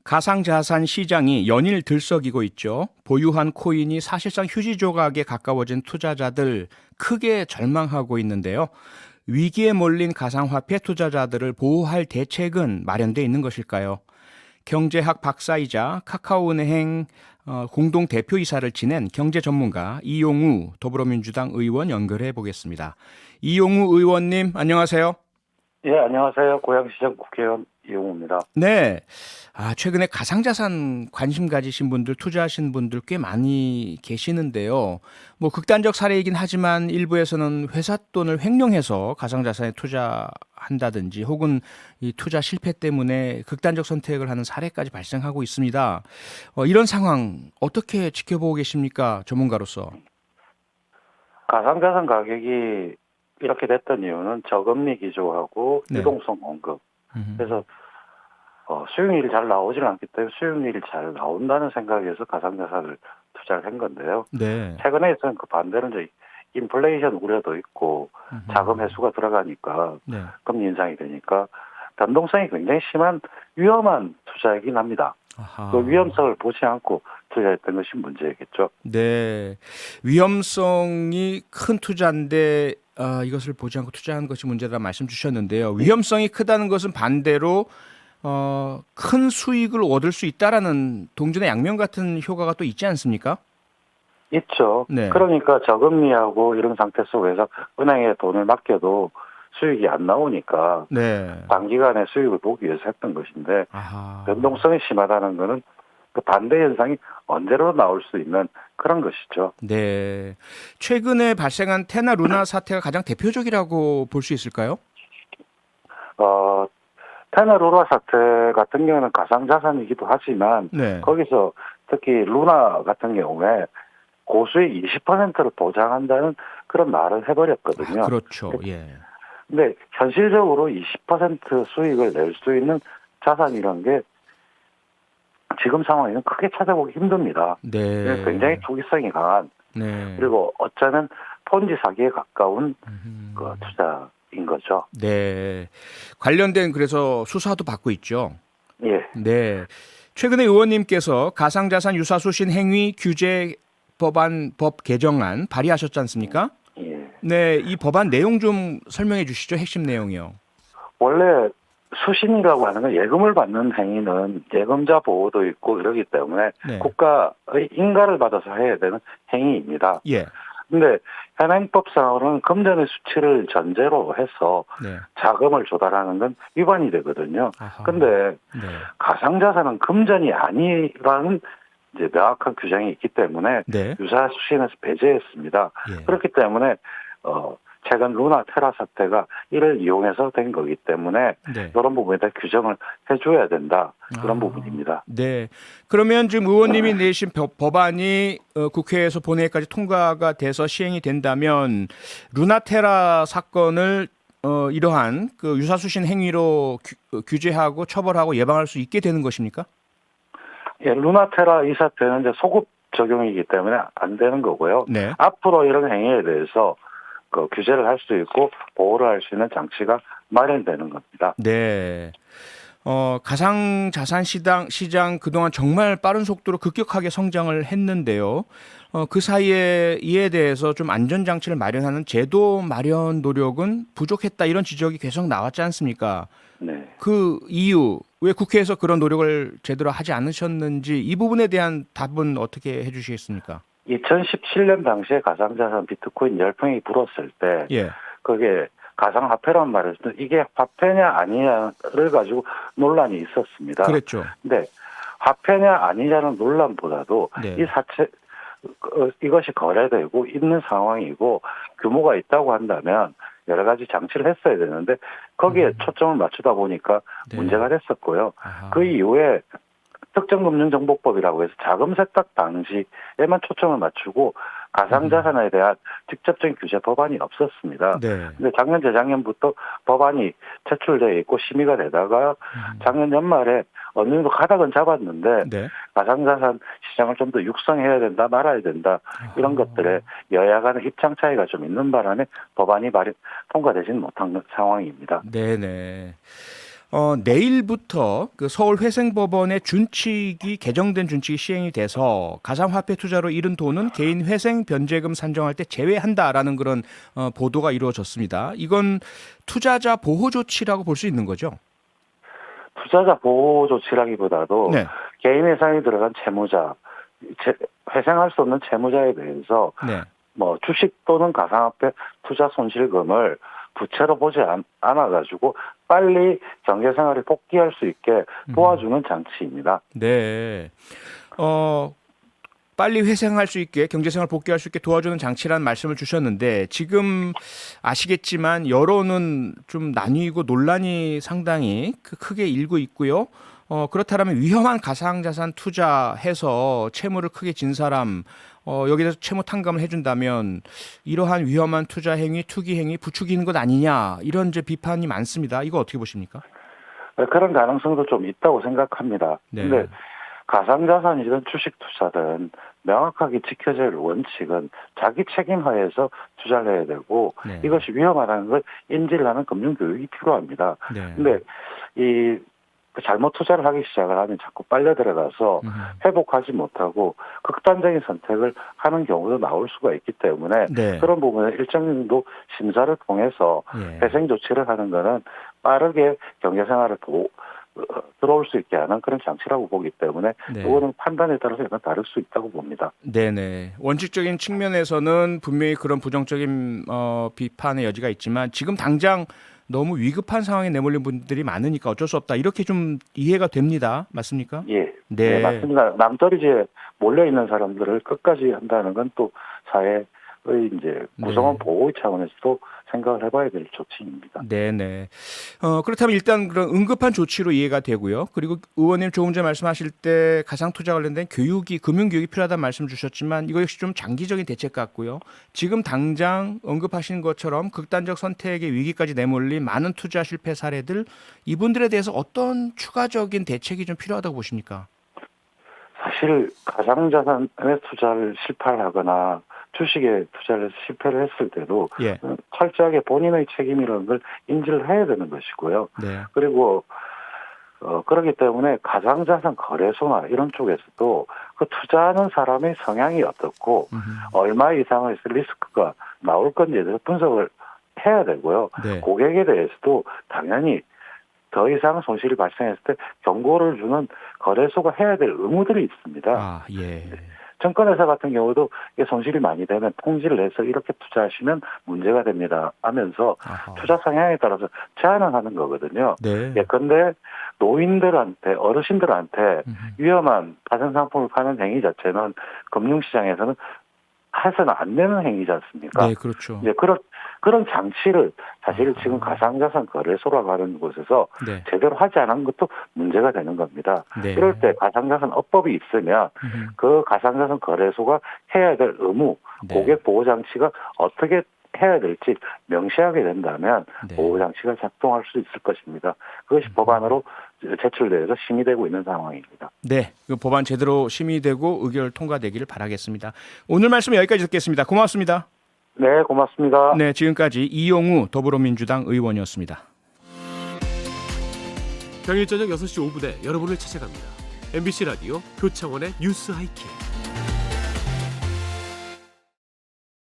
가상자산 시장이 연일 들썩이고 있죠. 보유한 코인이 사실상 휴지 조각에 가까워진 투자자들 크게 절망하고 있는데요. 위기에 몰린 가상화폐 투자자들을 보호할 대책은 마련돼 있는 것일까요? 경제학 박사이자 카카오은행 공동 대표이사를 지낸 경제 전문가 이용우 더불어민주당 의원 연결해 보겠습니다. 이용우 의원님 안녕하세요. 예, 안녕하세요. 고양시장 국회의원 이용우입니다. 네. 최근에 가상자산 관심 가지신 분들, 투자하신 분들 꽤 많이 계시는데요. 뭐 극단적 사례이긴 하지만 일부에서는 회사 돈을 횡령해서 가상자산에 투자한다든지 혹은 이 투자 실패 때문에 극단적 선택을 하는 사례까지 발생하고 있습니다. 이런 상황 어떻게 지켜보고 계십니까? 전문가로서. 가상자산 가격이 이렇게 됐던 이유는 저금리 기조하고 네. 유동성 공급. 그래서 수익률이 잘 나오질 않기 때문에 수익률이 잘 나온다는 생각에서 가상자산을 투자를 한 건데요. 네. 최근에서는 그 반대로 이제 인플레이션 우려도 있고 자금 회수가 들어가니까 네. 금리 인상이 되니까 변동성이 굉장히 심한 위험한 투자이긴 합니다. 아하. 그 위험성을 보지 않고 투자했던 것이 문제겠죠. 네. 위험성이 큰 투자인데 이것을 보지 않고 투자한 것이 문제다 말씀 주셨는데요. 위험성이 크다는 것은 반대로 큰 수익을 얻을 수 있다라는 동전의 양면 같은 효과가 또 있지 않습니까? 있죠. 네. 그러니까 저금리하고 이런 상태 속에서 은행에 돈을 맡겨도 수익이 안 나오니까 네. 단기간에 수익을 보기 위해서 했던 것인데 아하. 변동성이 심하다는 것은 그 반대 현상이 언제로 나올 수 있는 그런 것이죠. 네. 최근에 발생한 테나 루나 사태가 가장 대표적이라고 볼 수 있을까요? 테너루라 사태 같은 경우는 가상자산이기도 하지만 네. 거기서 특히 루나 같은 경우에 고수익 20%를 보장한다는 그런 말을 해버렸거든요. 그렇죠. 예. 근데 현실적으로 20% 수익을 낼 수 있는 자산이라는 게 지금 상황에는 크게 찾아보기 힘듭니다. 네. 굉장히 투기성이 강한 네. 그리고 어쩌면 폰지 사기에 가까운 그 투자인 거죠. 네. 관련된 그래서 수사도 받고 있죠. 예. 네. 최근에 의원님께서 가상자산 유사수신 행위 규제 법안 법 개정안 발의하셨지 않습니까? 예. 네, 이 법안 내용 좀 설명해 주시죠. 핵심 내용이요. 원래 수신이라고 하는 건 예금을 받는 행위는 예금자 보호도 있고 이러기 때문에 네. 국가의 인가를 받아서 해야 되는 행위입니다. 예. 근데 현행법상으로는 금전의 수치를 전제로 해서 네. 자금을 조달하는 건 위반이 되거든요. 아하. 근데 네. 가상자산은 금전이 아니라는 이제 명확한 규정이 있기 때문에 네. 유사수신에서 배제했습니다. 예. 그렇기 때문에 최근 루나 테라 사태가 이를 이용해서 된 거기 때문에 네. 이런 부분에 대해 규정을 해줘야 된다. 그런 아. 부분입니다. 네. 그러면 지금 의원님이 내신 법안이 국회에서 본회의까지 통과가 돼서 시행이 된다면 루나테라 사건을 이러한 그 유사수신 행위로 규제하고 처벌하고 예방할 수 있게 되는 것입니까? 예, 루나 테라 이 사태는 이제 소급 적용이기 때문에 안 되는 거고요. 네. 앞으로 이런 행위에 대해서 그 규제를 할 수 있고 보호를 할 수 있는 장치가 마련되는 겁니다. 네. 가상자산 시장 그동안 정말 빠른 속도로 급격하게 성장을 했는데요. 그 사이에 이에 대해서 좀 안전장치를 마련하는 제도 마련 노력은 부족했다 이런 지적이 계속 나왔지 않습니까? 네. 그 이유, 왜 국회에서 그런 노력을 제대로 하지 않으셨는지 이 부분에 대한 답은 어떻게 해주시겠습니까? 2017년 당시에 가상자산 비트코인 열풍이 불었을 때 예. 그게 가상화폐란 말을 했는데 이게 화폐냐 아니냐를 가지고 논란이 있었습니다. 그랬죠. 근데 화폐냐 아니냐는 논란보다도 네. 이 사체 이것이 거래되고 있는 상황이고 규모가 있다고 한다면 여러 가지 장치를 했어야 되는데 거기에 초점을 맞추다 보니까 네. 문제가 됐었고요. 아하. 그 이후에 특정금융정보법이라고 해서 자금 세탁 방지에만 초점을 맞추고 가상자산에 대한 직접적인 규제 법안이 없었습니다. 네. 근데 작년 재작년부터 법안이 제출되어 있고 심의가 되다가 작년 연말에 어느 정도 가닥은 잡았는데 네. 가상자산 시장을 좀 더 육성해야 된다 말아야 된다 이런 것들에 여야 간의 입장 차이가 좀 있는 바람에 법안이 통과되지는 못한 상황입니다. 네네. 내일부터 그 서울 회생법원의 준칙이 개정된 준칙이 시행이 돼서 가상화폐 투자로 잃은 돈은 개인 회생 변제금 산정할 때 제외한다라는 그런 보도가 이루어졌습니다. 이건 투자자 보호 조치라고 볼 수 있는 거죠? 투자자 보호 조치라기보다도 네. 개인 회생이 들어간 채무자, 회생할 수 없는 채무자에 대해서 네. 뭐 주식 또는 가상화폐 투자 손실금을 부채로 보지 않아가지고 빨리 경제생활에 복귀할 수 있게 도와주는 장치입니다. 네. 빨리 회생할 수 있게 경제생활 복귀할 수 있게 도와주는 장치라는 말씀을 주셨는데 지금 아시겠지만 여론은 좀 나뉘고 논란이 상당히 크게 일고 있고요. 그렇다면 위험한 가상자산 투자해서 채무를 크게 진 사람 여기서 채무 탕감을 해준다면 이러한 위험한 투자 행위, 투기 행위 부추기는 것 아니냐 이런 이제 비판이 많습니다. 이거 어떻게 보십니까? 그런 가능성도 좀 있다고 생각합니다. 네. 근데 가상자산이든 주식 투자든 명확하게 지켜질 원칙은 자기 책임하에서 투자를 해야 되고 네. 이것이 위험하다는 걸 인지를 하는 금융교육이 필요합니다. 네. 근데 이 잘못 투자를 하기 시작을 하면 자꾸 빨려 들어가서 회복하지 못하고 극단적인 선택을 하는 경우도 나올 수가 있기 때문에 네. 그런 부분은 일정 정도 심사를 통해서 예. 회생 조치를 하는 것은 빠르게 경제생활을 들어올 수 있게 하는 그런 장치라고 보기 때문에 네. 이거는 판단에 따라서 약간 다를 수 있다고 봅니다. 네네. 원칙적인 측면에서는 분명히 그런 부정적인 비판의 여지가 있지만 지금 당장 너무 위급한 상황에 내몰린 분들이 많으니까 어쩔 수 없다. 이렇게 좀 이해가 됩니다. 맞습니까? 예, 네. 네 맞습니다. 남떨이지에 몰려 있는 사람들을 끝까지 한다는 건 또 사회의 이제 구성원 보호 차원에서도 생각을 해봐야 될 조치입니다. 네네. 그렇다면 일단 그런 응급한 조치로 이해가 되고요. 그리고 의원님 조금 전에 말씀하실 때 가상투자 관련된 교육이 금융교육이 필요하다는 말씀 주셨지만 이거 역시 좀 장기적인 대책 같고요. 지금 당장 언급하신 것처럼 극단적 선택의 위기까지 내몰린 많은 투자 실패 사례들 이분들에 대해서 어떤 추가적인 대책이 좀 필요하다고 보십니까? 사실 가상자산에 투자를 실패를 하거나 주식에 투자를 실패를 했을 때도 예. 철저하게 본인의 책임이라는 걸 인지를 해야 되는 것이고요. 네. 그리고 그렇기 때문에 가상자산 거래소나 이런 쪽에서도 그 투자하는 사람의 성향이 어떻고 얼마 이상의 리스크가 나올 건지에 대해서 분석을 해야 되고요. 네. 고객에 대해서도 당연히 더 이상 손실이 발생했을 때 경고를 주는 거래소가 해야 될 의무들이 있습니다. 아, 예. 증권회사 같은 경우도 이게 손실이 많이 되면 통지를 해서 이렇게 투자하시면 문제가 됩니다 하면서 아하. 투자 성향에 따라서 제한을 하는 거거든요. 네. 예컨대 노인들한테 어르신들한테 위험한 가전상품을 파는 행위 자체는 금융시장에서는 해서는 안 되는 행위지 않습니까? 네, 그렇죠. 이제 그런 장치를 사실 지금 가상자산 거래소라고 하는 곳에서 네. 제대로 하지 않은 것도 문제가 되는 겁니다. 네. 이럴 때 가상자산 업법이 있으면 그 가상자산 거래소가 해야 될 의무, 네. 고객 보호 장치가 어떻게 해야 될지 명시하게 된다면 네. 보호 장치가 작동할 수 있을 것입니다. 그것이 법안으로 제출돼서 심의되고 있는 상황입니다. 네, 그 법안 제대로 심의되고 의결 통과되기를 바라겠습니다. 오늘 말씀 여기까지 듣겠습니다. 고맙습니다. 네, 고맙습니다. 네, 지금까지 이용우 더불어민주당 의원이었습니다. 평일 저녁 6시 5분에 여러분을 찾아갑니다. MBC 라디오 표창원의 뉴스 하이킥.